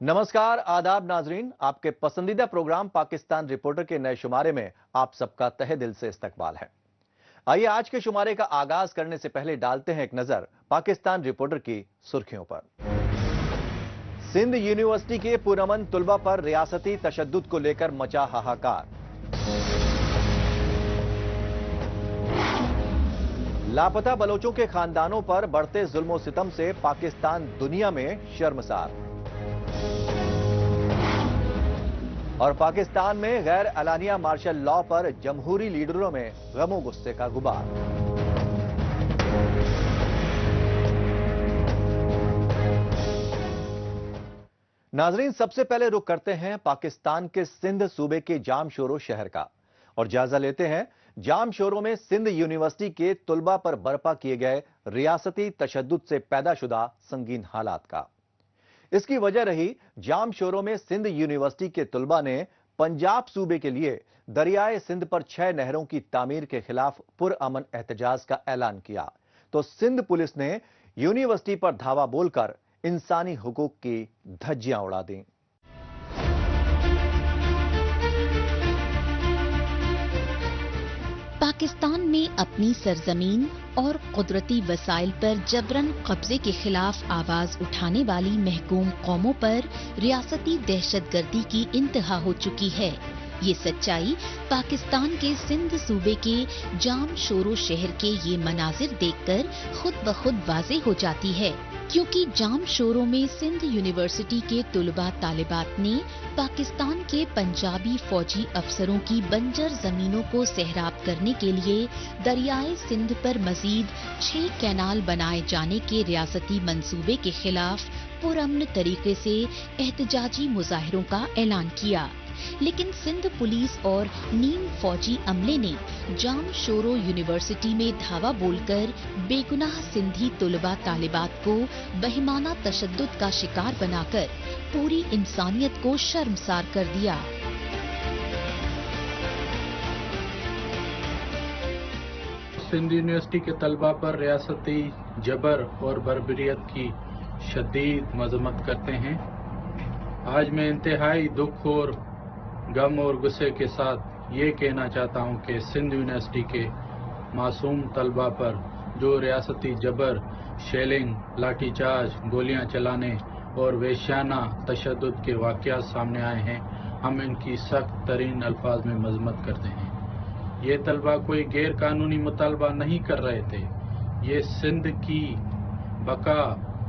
नमस्कार, आदाब नाजरीन। आपके पसंदीदा प्रोग्राम पाकिस्तान रिपोर्टर के नए शुमारे में आप सबका तहे दिल से इस्तकबाल है। आइए आज के शुमारे का आगाज करने से पहले डालते हैं एक नजर पाकिस्तान रिपोर्टर की सुर्खियों पर। सिंध यूनिवर्सिटी के पुरअमन तुलबा पर रियासती तशद्दुद को लेकर मचा हाहाकार। लापता बलोचों के खानदानों पर बढ़ते जुल्म सितम से पाकिस्तान दुनिया में शर्मसार। और पाकिस्तान में गैर अलानिया मार्शल लॉ पर जमहूरी लीडरों में गमो गुस्से का गुबार। नाजरीन, सबसे पहले रुख करते हैं पाकिस्तान के सिंध सूबे के जामशोरो शहर का और जायजा लेते हैं जामशोरो में सिंध यूनिवर्सिटी के तुलबा पर बर्पा किए गए रियासती तशद्दुद से पैदाशुदा संगीन हालात का। इसकी वजह रही जामशोरो में सिंध यूनिवर्सिटी के तुलबा ने पंजाब सूबे के लिए दरियाए सिंध पर 6 नहरों की तामीर के खिलाफ पुरअमन एहतजाज का ऐलान किया तो सिंध पुलिस ने यूनिवर्सिटी पर धावा बोलकर इंसानी हुकूक की धज्जियां उड़ा दी। पाकिस्तान में अपनी सरजमीन और कुदरती वसाइल पर जबरन कब्जे के खिलाफ आवाज उठाने वाली महकूम कौमों पर रियासती दहशतगर्दी की इंतहा हो चुकी है। ये सच्चाई पाकिस्तान के सिंध सूबे के जामशोरो शहर के ये मनाजिर देखकर खुद ब खुद वाज़ेह हो जाती है, क्योंकि जामशोरो में सिंध यूनिवर्सिटी के तुलबा तालिबात ने पाकिस्तान के पंजाबी फौजी अफसरों की बंजर जमीनों को सहराब करने के लिए दरियाए सिंध पर मजीद 6 कैनाल बनाए जाने के रियासती मंसूबे के खिलाफ पुरअमन तरीके से एहतजाजी मुजाहिरों का ऐलान किया। लेकिन सिंध पुलिस और नीम फौजी अमले ने जामशोरो यूनिवर्सिटी में धावा बोलकर बेगुनाह सिंधी तुलबा तालिबात को बेईमाना तशद्दुद का शिकार बनाकर पूरी इंसानियत को शर्मसार कर दिया। सिंध यूनिवर्सिटी के तलबा पर रियासती जबर और बर्बरियत की शदीद मजम्मत करते हैं। आज मैं इंतहाई दुख और गम और गुस्से के साथ ये कहना चाहता हूँ कि सिंध यूनिवर्सिटी के मासूम तलबा पर जो रियासती जबर, शेलिंग, लाठीचार्ज, गोलियां चलाने और वेश्याना तशद्दुद के वाक़यात सामने आए हैं, हम इनकी सख्त तरीन अल्फाज में मजम्मत करते हैं। ये तलबा कोई गैर कानूनी मुतालबा नहीं कर रहे थे। ये सिंध की बका,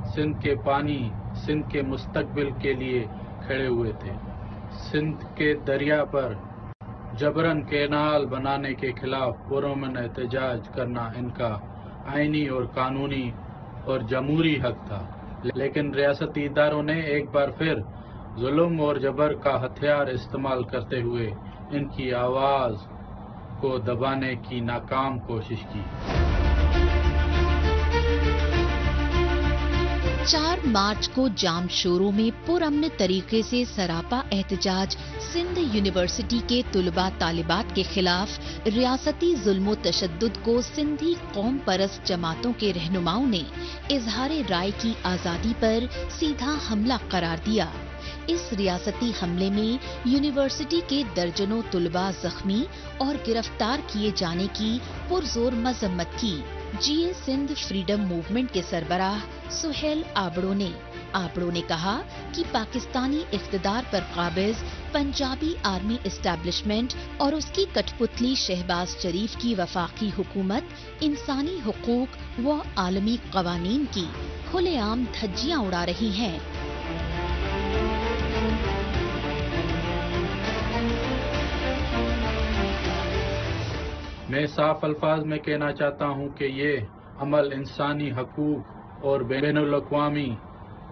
सिंध के पानी, सिंध के मुस्तकबिल के लिए खड़े हुए थे। सिंध के दरिया पर जबरन कैनाल बनाने के खिलाफ पुरअमन एहतजाज करना इनका आईनी और कानूनी और जमहूरी हक था, लेकिन रियासती इदारों ने एक बार फिर जुल्म और जबर का हथियार इस्तेमाल करते हुए इनकी आवाज को दबाने की नाकाम कोशिश की। 4 मार्च को जामशोरो में पुरअमन तरीके से सरापा एहतजाज सिंध यूनिवर्सिटी के तुलबा तालिबात के खिलाफ रियासती जुल्म तशद्दुद को सिंधी कौम परस्त जमातों के रहनुमाओं ने इजहार राय की आजादी पर सीधा हमला करार दिया। इस रियासती हमले में यूनिवर्सिटी के दर्जनों तुलबा जख्मी और गिरफ्तार किए जाने की पुरजोर मजम्मत की। जीए सिंध फ्रीडम मूवमेंट के सरबराह सुहेल आबड़ो ने कहा कि पाकिस्तानी इख्तिदार पर काबिज पंजाबी आर्मी एस्टैब्लिशमेंट और उसकी कठपुतली शहबाज शरीफ की वफाकी हुकूमत इंसानी हुकूक व आलमी कवानीन की खुलेआम धज्जियां उड़ा रही हैं। मैं साफ अल्फाज में कहना चाहता हूँ कि ये अमल इंसानी हकूक और बैनुल अक़वामी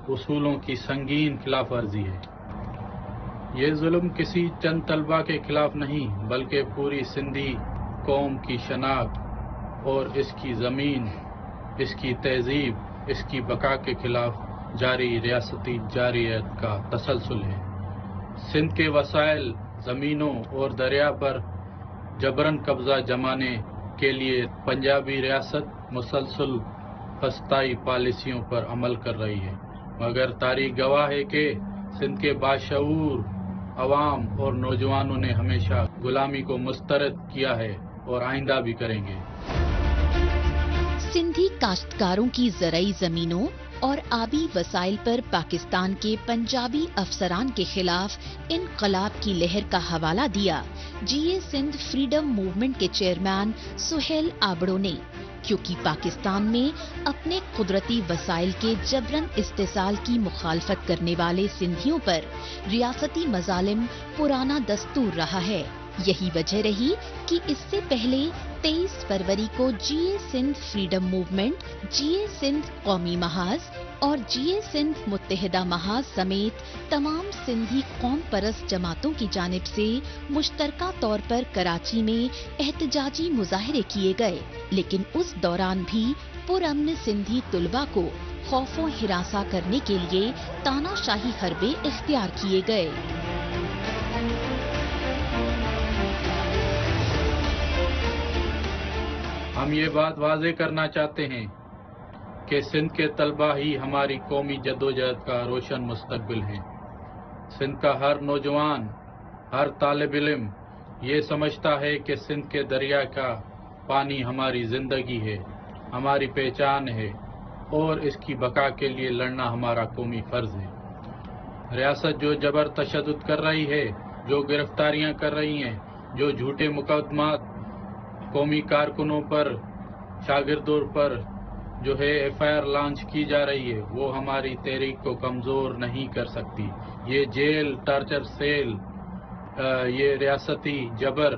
उसूलों की संगीन खिलाफ वर्जी है। ये जुल्म किसी चंद तलबा के खिलाफ नहीं, बल्कि पूरी सिंधी कौम की शनाख्त और इसकी ज़मीन, इसकी तहजीब, इसकी बका के खिलाफ जारी रियासती जारियत का तसलसल है। सिंध के वसाइल, ज़मीनों और दरिया पर जबरन कब्जा जमाने के लिए पंजाबी रियासत मुसलसल फस्ताई पॉलिसियों पर अमल कर रही है, मगर तारीख गवाह है कि सिंध के बाशऊर अवाम और नौजवानों ने हमेशा गुलामी को मुस्तरद किया है और आइंदा भी करेंगे। सिंधी काश्तकारों की ज़राई जमीनों और आबी वसाइल पर पाकिस्तान के पंजाबी अफसरान के खिलाफ इनकलाब की लहर का हवाला दिया जीए सिंध फ्रीडम मूवमेंट के चेयरमैन सुहेल आबड़ो ने, क्योंकि पाकिस्तान में अपने कुदरती वसाइल के जबरन इस्तेसाल की मुखालफत करने वाले सिंधियों पर रियासती मजालिम पुराना दस्तूर रहा है। यही वजह रही कि इससे पहले 23 फरवरी को जीए सिंध फ्रीडम मूवमेंट, जीए सिंध कौमी महाज और जीए सिंध मुत्तहिदा महाज समेत तमाम सिंधी कौम परस्त जमातों की जानिब से मुश्तरका तौर पर कराची में एहतजाजी मुजाहरे किए गए, लेकिन उस दौरान भी पुरअमन सिंधी तुलबा को खौफो हिरासा करने के लिए तानाशाही हरबे इख्तियार किए गए। हम ये बात वाज़े करना चाहते हैं कि सिंध के तलबा ही हमारी कौमी जद्दोजहद का रोशन मुस्तकबिल हैं। सिंध का हर नौजवान, हर तालिब इल्म ये समझता है कि सिंध के दरिया का पानी हमारी ज़िंदगी है, हमारी पहचान है और इसकी बका के लिए लड़ना हमारा कौमी फ़र्ज़ है। रियासत जो जबर तशद्दुद कर रही है, जो गिरफ्तारियां कर रही हैं, जो झूठे मुकदमात कौमी कारकुनों पर, शागिर्दों पर जो है एफआईआर लॉन्च की जा रही है, वो हमारी तहरीक को कमज़ोर नहीं कर सकती। ये जेल, टार्चर सेल, ये रियासती जबर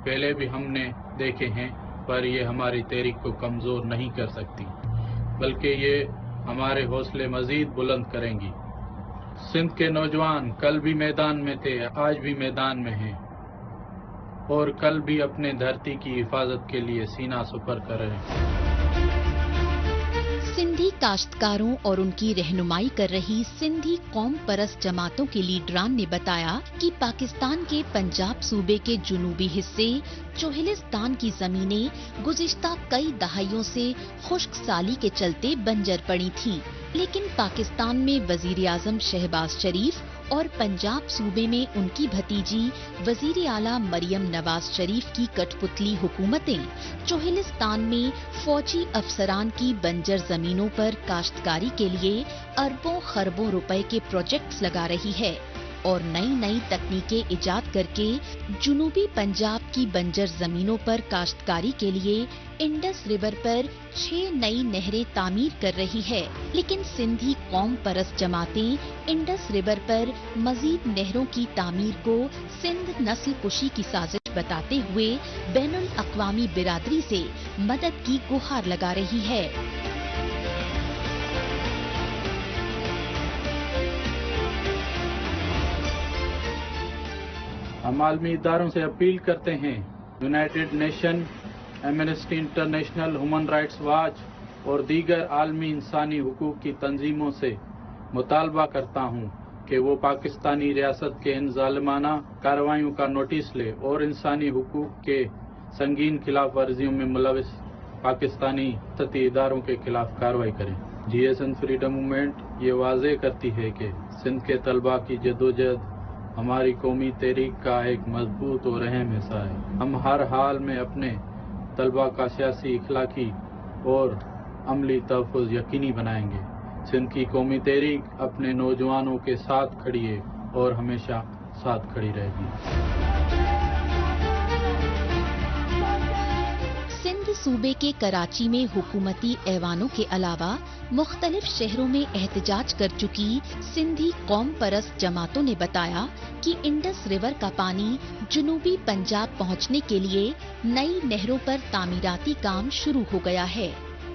पहले भी हमने देखे हैं, पर ये हमारी तहरीक को कमज़ोर नहीं कर सकती, बल्कि ये हमारे हौसले मज़ीद बुलंद करेंगी। सिंध के नौजवान कल भी मैदान में थे, आज भी मैदान में हैं और कल भी अपने धरती की हिफाजत के लिए सीना सुपर कर रहे हैं। सिंधी काश्तकारों और उनकी रहनुमाई कर रही सिंधी कौम परस्त जमातों के लीडरान ने बताया कि पाकिस्तान के पंजाब सूबे के जुनूबी हिस्से चोहिलिस्तान की जमीनें गुज़िश्ता कई दहाइयों से खुश्क साली के चलते बंजर पड़ी थीं, लेकिन पाकिस्तान में वजीर आजम शहबाज शरीफ और पंजाब सूबे में उनकी भतीजी वजीर आला मरियम नवाज शरीफ की कठपुतली हुकूमतें चोहिलिस्तान में फौजी अफसरान की बंजर जमीनों पर काश्तकारी के लिए अरबों खरबों रुपए के प्रोजेक्ट्स लगा रही है और नई नई तकनीकें इजाद करके जुनूबी पंजाब की बंजर जमीनों पर काश्तकारी के लिए इंडस रिवर पर 6 नई नहरें तामीर कर रही है। लेकिन सिंधी कौम परस्त जमातें इंडस रिवर पर मजीद नहरों की तामीर को सिंध नस्ल कुशी की साजिश बताते हुए बैनुल अक़वामी बिरादरी से मदद की गुहार लगा रही है। हम आलमी इदारों से अपील करते हैं, United nation, amnesty international, human rights watch और दीगर आलमी इंसानी हुकूक की तंजीमों से मुतालबा करता हूँ कि वो पाकिस्तानी रियासत के इन ज़ालिमाना कार्रवाइयों का नोटिस ले और इंसानी हुकूक के संगीन खिलाफ वर्जियों में मुलविस पाकिस्तानी सती इदारों के खिलाफ कार्रवाई करें। जीए सिंध फ्रीडम मूवमेंट ये वाज़े करती है कि सिंध के तलबा की जदोजहद हमारी कौमी तहरीक का एक मजबूत और अहम हिस्सा है। हम हर हाल में अपने तलबा का सियासी, इखलाकी और अमली तहफ़्फ़ुज़ यकीनी बनाएंगे। सिंध की कौमी तहरीक अपने नौजवानों के साथ खड़ी है और हमेशा साथ खड़ी रहेगी। सिंध सूबे के कराची में हुकूमती ऐवानों के अलावा मुख्तलिफ शहरों में एहतजाज कर चुकी सिंधी कौम परस्त जमातों ने बताया कि इंडस रिवर का पानी जुनूबी पंजाब पहुंचने के लिए नई नहरों पर तामीराती काम शुरू हो गया है।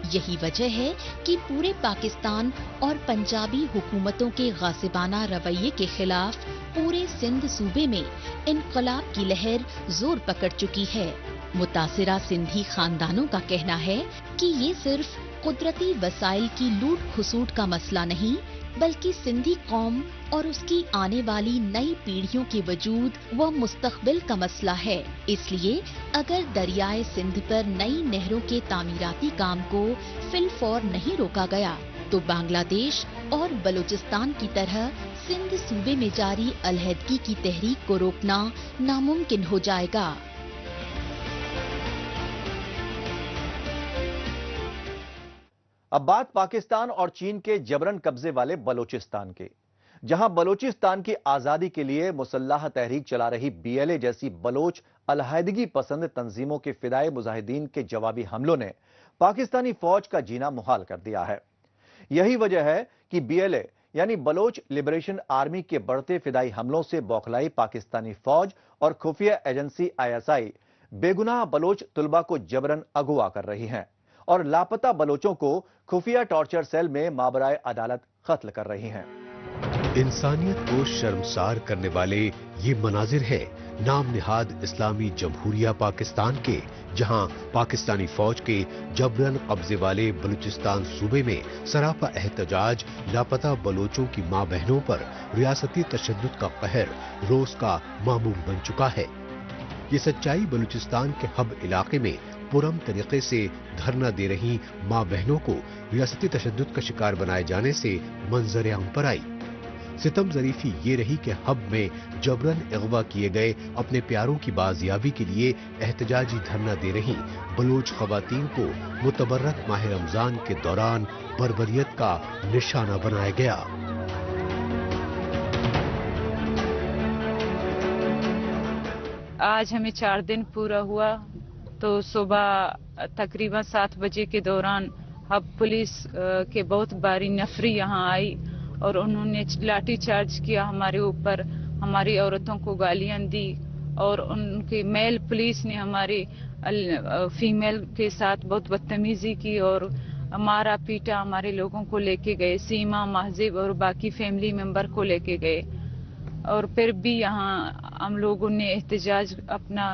यही वजह है कि पूरे पाकिस्तान और पंजाबी हुकूमतों के गासिबाना रवैये के खिलाफ पूरे सिंध सूबे में इनकलाब की लहर जोर पकड़ चुकी है। मुतासिरा सिंधी खानदानों का कहना है कि ये सिर्फ कुदरती वसाइल की लूट खसूट का मसला नहीं, बल्कि सिंधी कौम और उसकी आने वाली नई पीढ़ियों के वजूद व मुस्तकबिल का मसला है। इसलिए अगर दरियाए सिंध पर नई नहरों के तामीराती काम को फिलफौर नहीं रोका गया तो बांग्लादेश और बलूचिस्तान की तरह सिंध सूबे में जारी अलहदगी की तहरीक को रोकना नामुमकिन हो जाएगा। अब बात पाकिस्तान और चीन के जबरन कब्जे वाले बलोचिस्तान के, जहां बलोचिस्तान की आजादी के लिए मुसल्लाह तहरीक चला रही बीएलए जैसी बलोच अलहदगी पसंद तंजीमों के फिदाई मुजाहिदीन के जवाबी हमलों ने पाकिस्तानी फौज का जीना मुहाल कर दिया है। यही वजह है कि बीएलए यानी बलोच लिबरेशन आर्मी के बढ़ते फिदाई हमलों से बौखलाई पाकिस्तानी फौज और खुफिया एजेंसी आईएसआई बेगुनाह बलोच तुलबा को जबरन अगवा कर रही हैं और लापता बलोचों को खुफिया टॉर्चर सेल में माबराए अदालत कत्ल कर रही हैं। इंसानियत को शर्मसार करने वाले ये मनाजिर है नाम निहाद इस्लामी जमहूरिया पाकिस्तान के, जहां पाकिस्तानी फौज के जबरन कब्जे वाले बलूचिस्तान सूबे में सरापा एहतजाज लापता बलोचों की मां बहनों पर रियासती तशद्दुद का कहर रोज का मामूल बन चुका है। ये सच्चाई बलूचिस्तान के हब इलाके में पुरम तरीके से धरना दे रही मां बहनों को रियासती तशद्दुद का शिकार बनाए जाने से मंजर आम पर आई। सितम ज़रीफी ये रही कि हब में जबरन अगवा किए गए अपने प्यारों की बाजियाबी के लिए एहतजाजी धरना दे रही बलोच खवातीन को मुतबर्रक माह रमजान के दौरान बर्बरियत का निशाना बनाया गया। आज हमें 4 दिन पूरा हुआ तो सुबह तकरीबन 7 बजे के दौरान हब पुलिस के बहुत बारी नफरी यहाँ आई और उन्होंने लाठी चार्ज किया हमारे ऊपर, हमारी औरतों को गालियां दी और उनके मेल पुलिस ने हमारी फीमेल के साथ बहुत बदतमीजी की और मारा पीटा। हमारे लोगों को लेके गए, सीमा, महजिब और बाकी फैमिली मेंबर को लेके गए और फिर भी यहाँ हम लोगों ने एहतजाज अपना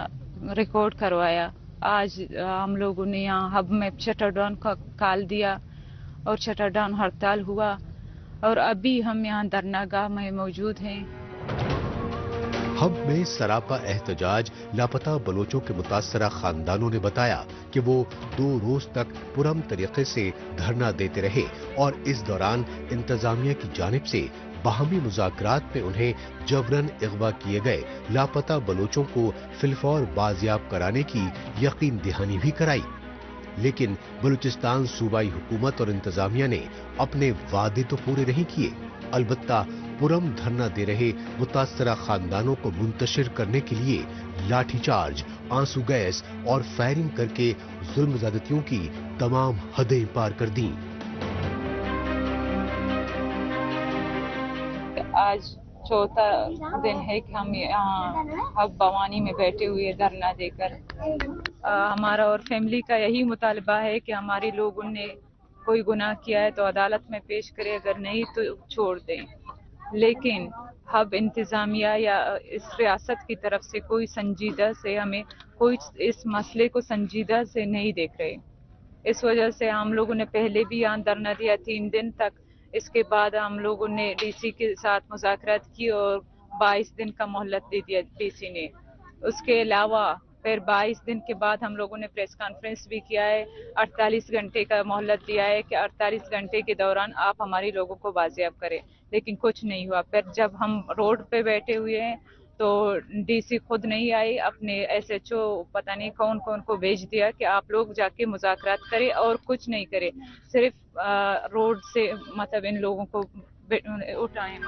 रिकॉर्ड करवाया। आज हम लोगों ने यहाँ हब में शटर डाउन का कॉल दिया और शटर डाउन हड़ताल हुआ और अभी हम यहाँ धरनागाह में मौजूद हैं। हब में सरापा एहतजाज लापता बलोचों के मुतासरा खानदानों ने बताया कि वो 2 रोज तक पुरम तरीके से धरना देते रहे और इस दौरान इंतजामिया की जानिब से बाहमी मुज़ाकरात में उन्हें जबरन अगवा किए गए लापता बलोचों को फिलफौर बाजियाब कराने की यकीन दहानी भी कराई। लेकिन बलूचिस्तान सूबाई हुकूमत और इंतजामिया ने अपने वादे तो पूरे नहीं किए, अलबत्ता पुरम धरना दे रहे मुतासरा खानदानों को मुंतशिर करने के लिए लाठीचार्ज, आंसू गैस और फायरिंग करके जुल्म ज़्यादतियों की तमाम हदें पार कर दी। आज चौथा दिन है कि हम यहाँ हब भवानी में बैठे हुए धरना देकर हमारा और फैमिली का यही मुतालबा है कि हमारे लोगों ने कोई गुनाह किया है तो अदालत में पेश करें, अगर नहीं तो छोड़ दें। लेकिन हब इंतजामिया या इस रियासत की तरफ से कोई संजीदा से हमें कोई इस मसले को संजीदा से नहीं देख रहे। इस वजह से हम लोगों ने पहले भी यहाँ धरना दिया 3 दिन तक। इसके बाद हम लोगों ने डीसी के साथ मुज़ाकरात की और 22 दिन का मोहलत दे दिया डीसी ने। उसके अलावा फिर 22 दिन के बाद हम लोगों ने प्रेस कॉन्फ्रेंस भी किया है, 48 घंटे का मोहलत दिया है कि 48 घंटे के दौरान आप हमारे लोगों को बाजियाब करें, लेकिन कुछ नहीं हुआ। फिर जब हम रोड पे बैठे हुए हैं तो डीसी खुद नहीं आई, अपने एसएचओ पता नहीं कौन कौन को भेज दिया कि आप लोग जाके मुज़ाकरात करें और कुछ नहीं करें, सिर्फ रोड से मतलब इन लोगों को उठाएं।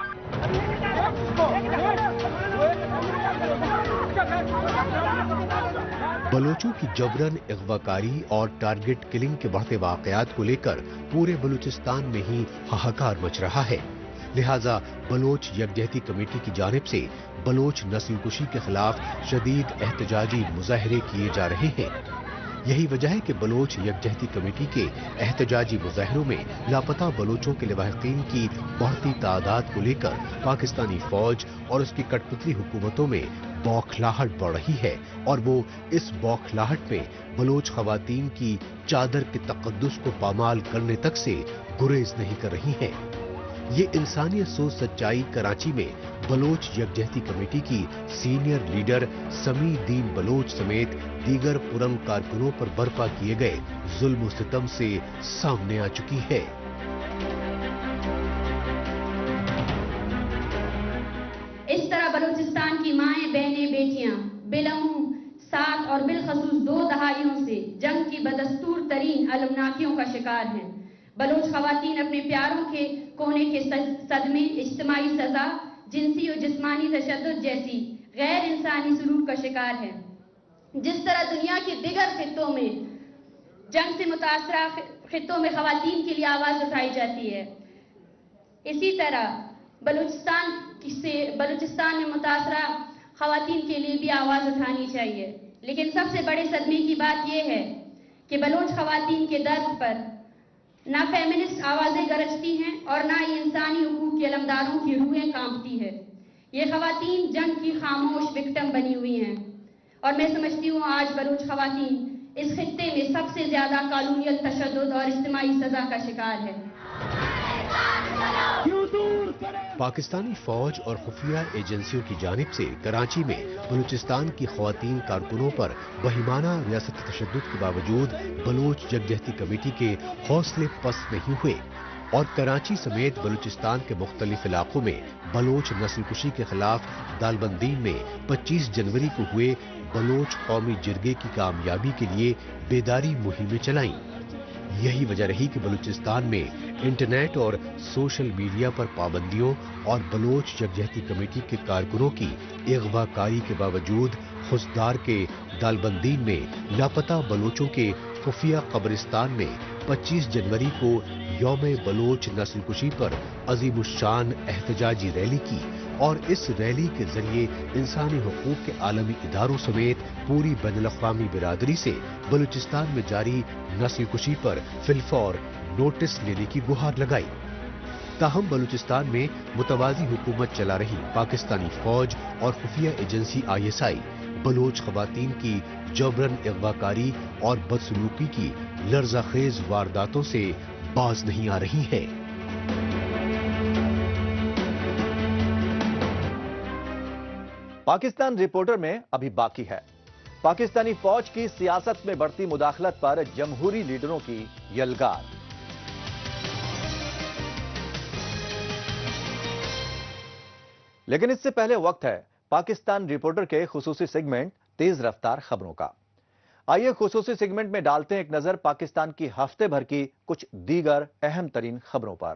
बलोचों की जबरन अगवाकारी और टारगेट किलिंग के बढ़ते वाकयात को लेकर पूरे बलूचिस्तान में ही हाहाकार मच रहा है। लिहाजा बलोच यकजहती कमेटी की जानिब से बलोच नस्लकुशी के खिलाफ शदीद एहतजाजी मुजाहरे किए जा रहे हैं। यही वजह है कि बलोच यकजहती कमेटी के एहतजाजी मुजाहरों में लापता बलोचों के लवाहिकीन की बढ़ती तादाद को लेकर पाकिस्तानी फौज और उसकी कठपुतली हुकूमतों में बौखलाहट बढ़ रही है और वो इस बौखलाहट में बलोच खवातीन की चादर के तकद्दुस को पामाल करने तक से गुरेज नहीं कर रही हैं। ये इंसानियत सोच सच्चाई कराची में बलोच यकजहती कमेटी की सीनियर लीडर समी दीन बलोच समेत दीगर पुरम कारकुनों पर बर्पा किए गए जुल्म सितम से सामने आ चुकी है। بالخصوص 2 دہائیوں سے جنگ کی بدستور ترین المناکیوں کا شکار ہیں۔ بلوچ خواتین اپنے پیاروں کے کونے کے صدمے، اجتماعی سزا، جنسی اور جسمانی تشدد جیسی غیر انسانی سلوک کا شکار ہے۔ جس طرح دنیا کے دیگر خطوں میں جنگ سے متاثرہ خطوں میں خواتین کے لیے آواز اٹھائی جاتی ہے، اسی طرح بلوچستان میں متاثرہ خواتین کے لیے بھی آواز اٹھانی چاہیے۔ لیکن سب سے بڑے صدمے کی بات یہ ہے کہ بلوچ خواتین کے درد پر نہ فیمنسٹ آوازیں گرجتی ہیں اور نہ ہی انسانی حقوق کے علمداروں کی روحیں کانپتی ہے۔ یہ خواتین جنگ کی خاموش وکٹم بنی ہوئی ہیں اور میں سمجھتی ہوں آج بلوچ خواتین اس خطے میں سب سے زیادہ قانونیت، تشدد اور اجتماعی سزا کا شکار ہے۔ پاکستانی فوج اور خفیہ ایجنسیوں کی جانب سے کراچی میں بلوچستان کی خواتین کارکنوں پر وہمانہ ریاستی تشدد کے باوجود بلوچ یکجہتی کمیٹی کے حوصلے پست نہیں ہوئے اور کراچی سمیت بلوچستان کے مختلف علاقوں میں بلوچ نسل کشی کے خلاف دالبندین میں 25 جنوری کو ہوئے بلوچ قومی جرگے کی کامیابی کے لیے بیداری مہمیں چلائیں۔ یہی وجہ رہی کہ بلوچستان میں انٹرنیٹ اور سوشل میڈیا پر پابندیوں اور بلوچ یکجہتی کمیٹی کے کارکنوں کی اغوا کاری کے باوجود خضدار کے دالبندین میں لاپتہ بلوچوں کے خفیہ قبرستان میں 25 جنوری کو یوم بلوچ نسل کشی پر عظیم الشان احتجاجی ریلی کی اور اس ریلی کے ذریعے انسانی حقوق کے عالمی اداروں سمیت پوری بین الاقوامی برادری سے بلوچستان میں جاری نسل کشی پر فی الفور نوٹس لینے کی گہار لگائی۔ تاہم بلوچستان میں متوازی حکومت چلا رہی پاکستانی فوج اور خفیہ ایجنسی ISI بلوچ خواتین کی جبرن اغوا کاری اور بدسلوکی کی لرزہ خیز وارداتوں سے باز نہیں آ رہی ہے۔ پاکستان رپورٹر میں ابھی باقی ہے۔ پاکستانی فوج کی سیاست میں بڑھتی مداخلت پر جمہوری لیڈروں کی یلغار۔ لیکن اس سے پہلے وقت ہے پاکستان رپورٹر کے خصوصی سیگمنٹ تیز رفتار خبروں کا۔ آئیے خصوصی سیگمنٹ میں ڈالتے ہیں ایک نظر پاکستان کی ہفتے بھر کی کچھ دیگر اہم ترین خبروں پر۔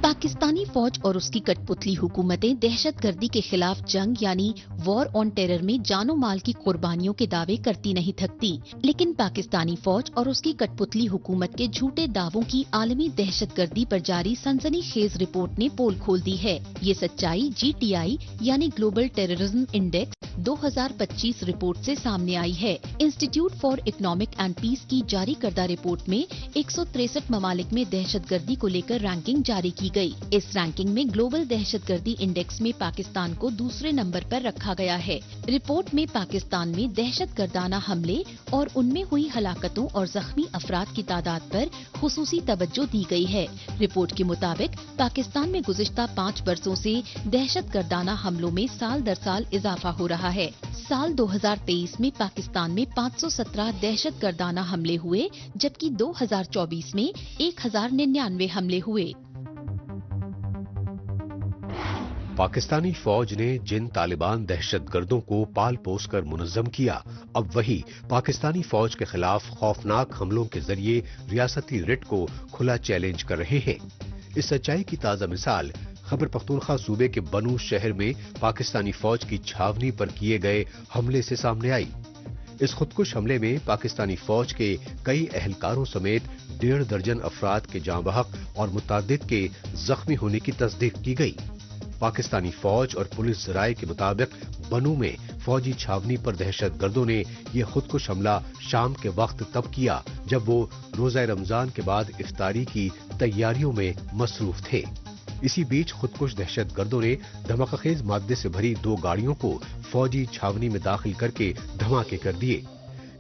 پاکستانی فوج اور اس کی کٹ پتلی حکومتیں دہشت گردی کے خلاف جنگ یعنی وار آن ٹیرر میں جان و مال کی قربانیوں کے دعوے کرتی نہیں تھکتی، لیکن پاکستانی فوج اور اس کی کٹ پتلی حکومت کے جھوٹے دعووں کی عالمی دہشت گردی پر جاری سنسنی خیز رپورٹ نے پول کھول دی ہے۔ یہ سچائی GTI یعنی گلوبل ٹیررزم انڈیکس 2025 رپورٹ سے سامنے آئی ہے۔ Institute for economic and peace کی جاری کردہ رپورٹ میں 163 ممالک میں دہشت گردی کو لے کر رینکنگ جاری کی گئی۔ اس رینکنگ میں گلوبل دہشت گردی انڈیکس میں پاکستان کو دوسرے نمبر پر رکھا گیا ہے۔ رپورٹ میں پاکستان میں دہشت گردانہ حملے اور ان میں ہوئی ہلاکتوں اور زخمی افراد کی تعداد پر خصوصی توجہ دی گئی ہے۔ رپورٹ کے مطابق پاکستان میں گزشتہ 5 برسوں سے دہشت گردانہ حملوں میں سال در سال اضافہ ہو رہا ہے۔ سال 2023 میں پاکستان میں 517 دہشت گردانہ حملے ہوئے، جبکہ 2024 میں 1099 حملے ہوئے۔ پاکستانی فوج نے جن طالبان دہشت گردوں کو پال پوس کر منظم کیا، اب وہی پاکستانی فوج کے خلاف خوفناک حملوں کے ذریعے ریاستی رٹ کو کھلا چیلنج کر رہے ہیں۔ اس سچائی کی تازہ مثال خیبر پختونخوا صوبے کے بنو شہر میں پاکستانی فوج کی چھاونی پر کیے گئے حملے سے سامنے آئی۔ اس خودکش حملے میں پاکستانی فوج کے کئی اہلکاروں سمیت 1.5 درجن افراد کے جاں بحق اور متعدد کے زخمی ہونے کی تصدیق کی گئی۔ پاکستانی فوج اور پولیس ذرائع کے مطابق بنو میں فوجی چھاونی پر دہشت گردوں نے یہ خودکش حملہ شام کے وقت تب کیا جب وہ روزہ رمضان کے بعد افطاری کی تیاریوں میں مصروف تھے۔ اسی بیچ خودکش دہشت گردوں نے دھماکہ خیز مادے سے بھری 2 گاڑیوں کو فوجی چھاونی میں داخل کر کے دھماکے کر دیے۔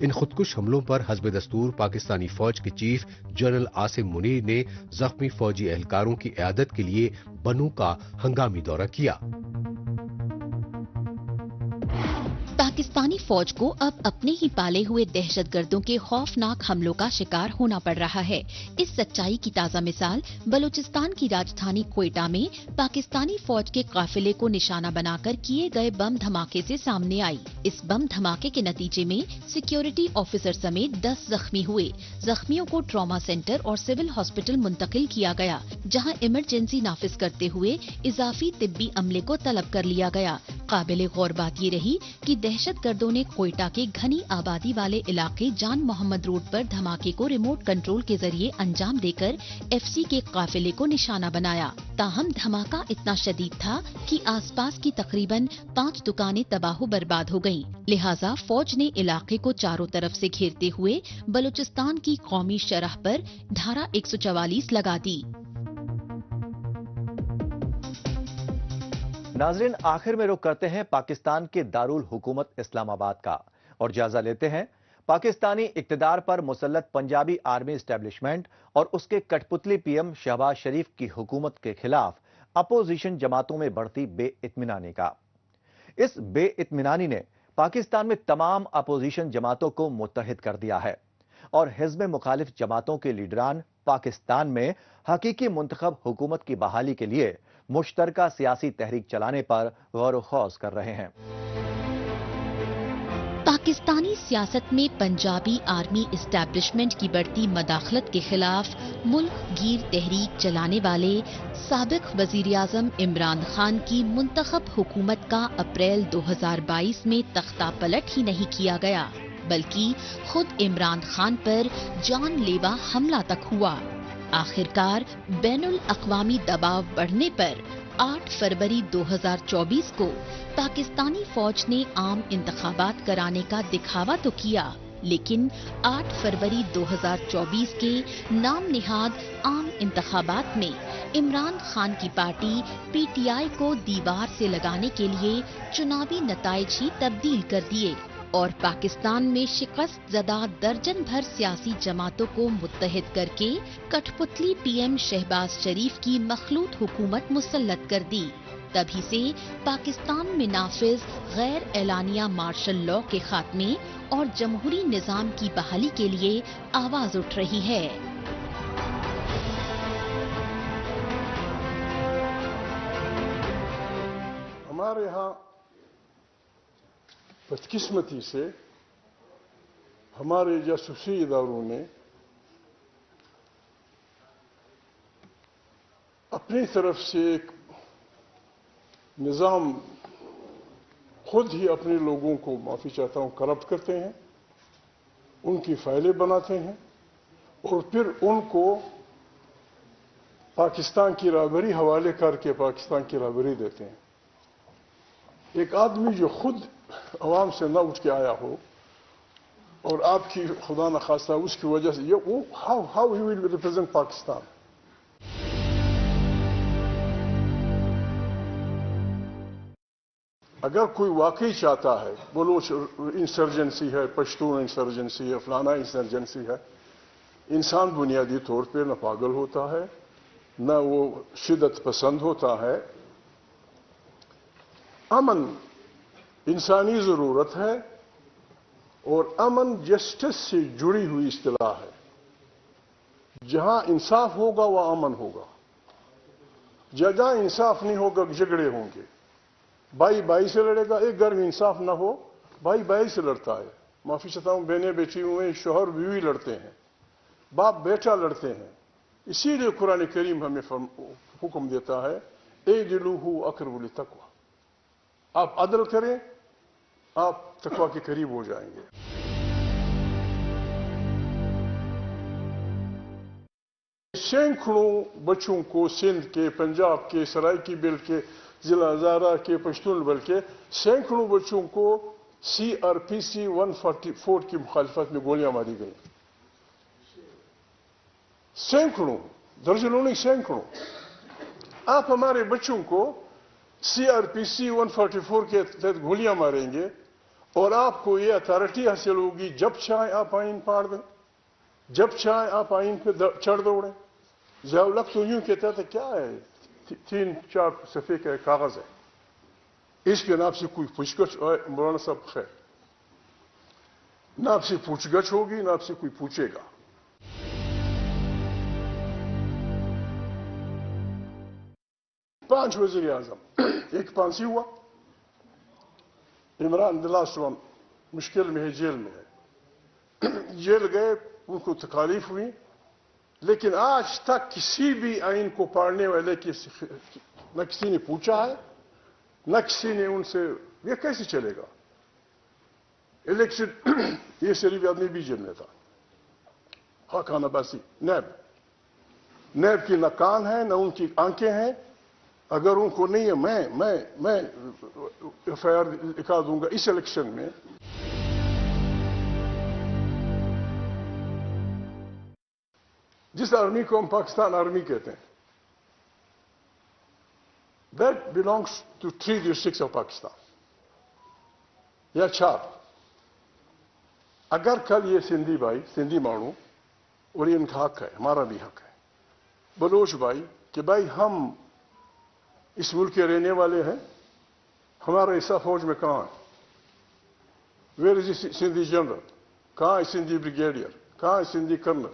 ان خودکش حملوں پر حسب دستور پاکستانی فوج کے چیف جنرل عاصم منیر نے زخمی فوجی اہلکاروں کی عیادت کے لیے بنو کا ہنگامی دورہ کیا۔ पाकिस्तानी फौज को अब अपने ही पाले हुए दहशतगर्दों के खौफनाक हमलों का शिकार होना पड़ रहा है। इस सच्चाई की ताज़ा मिसाल बलूचिस्तान की राजधानी क्वेटा में पाकिस्तानी फौज के काफिले को निशाना बनाकर किए गए बम धमाके से सामने आई। इस बम धमाके के नतीजे में सिक्योरिटी ऑफिसर समेत 10 जख्मी हुए। जख्मियों को ट्रॉमा सेंटर और सिविल हॉस्पिटल मुंतकिल किया गया, जहां इमरजेंसी नाफिज करते हुए इजाफी तिब्बी अमले को तलब कर लिया गया। काबिले गौर बात ये रही कि दहशतगर्दों ने क्वेटा के घनी आबादी वाले इलाके जान मोहम्मद रोड पर धमाके को रिमोट कंट्रोल के जरिए अंजाम देकर एफसी के काफिले को निशाना बनाया। ताहम धमाका इतना शदीद था कि आसपास की तकरीबन 5 दुकानें तबाह बर्बाद हो गईं। लिहाजा फौज ने इलाके को चारों तरफ से घेरते हुए बलूचिस्तान की कौमी शरह पर धारा 144 लगा दी। नाजरीन, आखिर में रुख करते हैं पाकिस्तान के दारुल हुकूमत इस्लामाबाद का और जायजा लेते हैं पाकिस्तानी इक्तदार पर मुसल्लत पंजाबी आर्मी एस्टेब्लिशमेंट और उसके कठपुतली पीएम शहबाज शरीफ की हुकूमत के खिलाफ अपोजिशन जमातों में बढ़ती बेइत्मीनानी का। इस बेइत्मीनानी ने पाकिस्तान में तमाम अपोजिशन जमातों को मुत्तहिद कर दिया है और हिज़्ब मुखालिफ जमातों के लीडरान पाकिस्तान में हकीकी मुंतखब हुकूमत की बहाली के लिए मुश्तरका सियासी तहरीक चलाने पर गौर खौज कर रहे हैं। पाकिस्तानी सियासत में पंजाबी आर्मी एस्टेब्लिशमेंट की बढ़ती मदाखलत के खिलाफ मुल्क गीर तहरीक चलाने वाले साबिक वजीर आज़म इमरान खान की मुंतखब हुकूमत का अप्रैल 2022 में तख्ता पलट ही नहीं किया गया, बल्कि खुद इमरान खान पर जानलेवा हमला तक हुआ। आखिरकार बैनुल अक़वामी दबाव बढ़ने पर 8 फरवरी 2024 को पाकिस्तानी फौज ने आम इंतखाबात कराने का दिखावा तो किया, लेकिन 8 फरवरी 2024 के नाम निहाद आम इंतखाबात में इमरान खान की पार्टी पीटीआई को दीवार से लगाने के लिए चुनावी नताइज ही तब्दील कर दिए और पाकिस्तान में शिकस्त ज़दा दर्जन भर सियासी जमातों को मुत्तहिद करके कठपुतली पीएम शहबाज शरीफ की मखलूत हुकूमत मुसल्लत कर दी। तभी से पाकिस्तान में नाफिज गैर एलानिया मार्शल लॉ के खात्मे और जमहूरी निज़ाम की बहाली के लिए आवाज उठ रही है। हमारे यहाँ बदकिस्मती से हमारे जासूसी इदारों ने अपनी तरफ से एक निज़ाम खुद ही अपने लोगों को, माफ़ी चाहता हूँ, करप्ट करते हैं, उनकी फाइलें बनाते हैं और फिर उनको पाकिस्तान की राहबरी हवाले करके पाकिस्तान की राहबरी देते हैं। एक आदमी जो खुद अवाम से न उठ के आया हो और आपकी खुदा न खास्ता उसकी वजह से ये वो how he will represent Pakistan. अगर कोई वाकई चाहता है बलोच इंसर्जेंसी है, पश्तून इंसर्जेंसी है, फलाना इंसर्जेंसी है, इंसान बुनियादी तौर पे न पागल होता है न वो शिद्दत पसंद होता है। अमन इंसानी ज़रूरत है और अमन जस्टिस से जुड़ी हुई इस्तिलाह है। जहां इंसाफ होगा वह अमन होगा, जहां इंसाफ नहीं होगा झगड़े होंगे। भाई भाई से लड़ेगा, एक घर में इंसाफ ना हो भाई भाई से लड़ता है। माफी चाहता हूं, बहनें बेटी हुए, शोहर बीवी लड़ते हैं, बाप बेटा लड़ते हैं। इसीलिए कुरान करीम हमें हुक्म देता है एदिलूहु अक़रबु लित्तक़वा, आप अदल करें, आप तकवा के करीब हो जाएंगे। सैकड़ों बच्चों को सिंध के, पंजाब के, सराइकीबिल के, जिला हज़ारा के, पश्तून बल के सैकड़ों बच्चों को CRPC 144 की मुखालिफत में गोलियां मारी गई। सैकड़ों, दर्जनों नहीं, सैकड़ों। आप हमारे बच्चों को CRPC 144 के तहत गोलियां मारेंगे और आपको ये अथॉरिटी हासिल होगी, जब चाहे आप आइन फाड़ दें, जब चाहे आप आइन पे चढ़ दौड़ें। ज़ियाउल-हक तो यूं कहता था, क्या है 3-4 सफ़े का कागज है, इसके नाम से कोई पुछगछ। मौलाना साहब खैर, ना आपसे पूछगछ होगी, ना आपसे कोई पूछेगा। पांच वज़ीर आज़म, एक फांसी हुआ, इमरान द लास्ट वन मुश्किल में है, जेल में है, जेल गए, उनको तकलीफ हुई, लेकिन आज तक किसी भी आइन को पढ़ने वाले न किसी ने पूछा है, न किसी ने उनसे ये कैसे चलेगा इलेक्शन। ये सिर्फ आदमी बीजेपी में था, खान अब्बासी, नैब की न कान है, न उनकी आंखें हैं। अगर उनको नहीं है, मैं एफआईआर लिखा दूंगा इस इलेक्शन में। जिस आर्मी को हम पाकिस्तान आर्मी कहते हैं, that belongs to 3 districts of Pakistan या 4। अगर कल ये सिंधी भाई, सिंधी मानू, और ये इनका हक है, हमारा भी हक है, बलोच भाई, कि भाई हम इस मुल्क के रहने वाले हैं, हमारा हिस्सा फौज में कहाँ है? Where is Sindhi general? कहाँ है सिंधी ब्रिगेडियर? कहाँ है सिंधी कर्नल?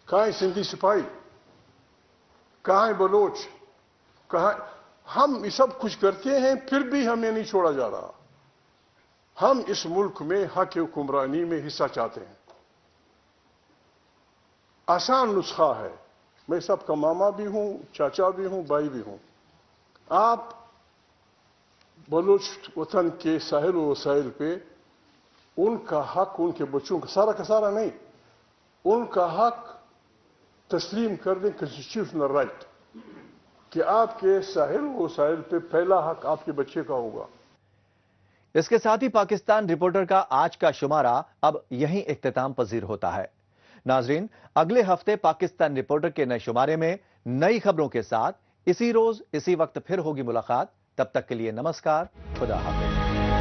कहाँ है सिंधी सिपाही? कहाँ है बलोच? कहाँ? हम ये सब कुछ करते हैं, फिर भी हमें नहीं छोड़ा जा रहा। हम इस मुल्क में हक हुक्मरानी में हिस्सा चाहते हैं। आसान नुस्खा है, मैं सबका मामा भी हूं, चाचा भी हूं, भाई भी हूं। आप बलूच वतन के साहिल व वसाइल पे उनका हक, उनके बच्चों का सारा नहीं, उनका हक तस्लीम कर दें, कॉन्स्टिट्यूशनल राइट, कि आपके साहिल व वसाइल पे पहला हक आपके बच्चे का होगा। इसके साथ ही पाकिस्तान रिपोर्टर का आज का शुमारा अब यहीं इख्तिताम पजीर होता है। नाजरीन, अगले हफ्ते पाकिस्तान रिपोर्टर के नए शुमारे में नई खबरों के साथ इसी रोज इसी वक्त फिर होगी मुलाकात। तब तक के लिए नमस्कार, खुदा हाफिज।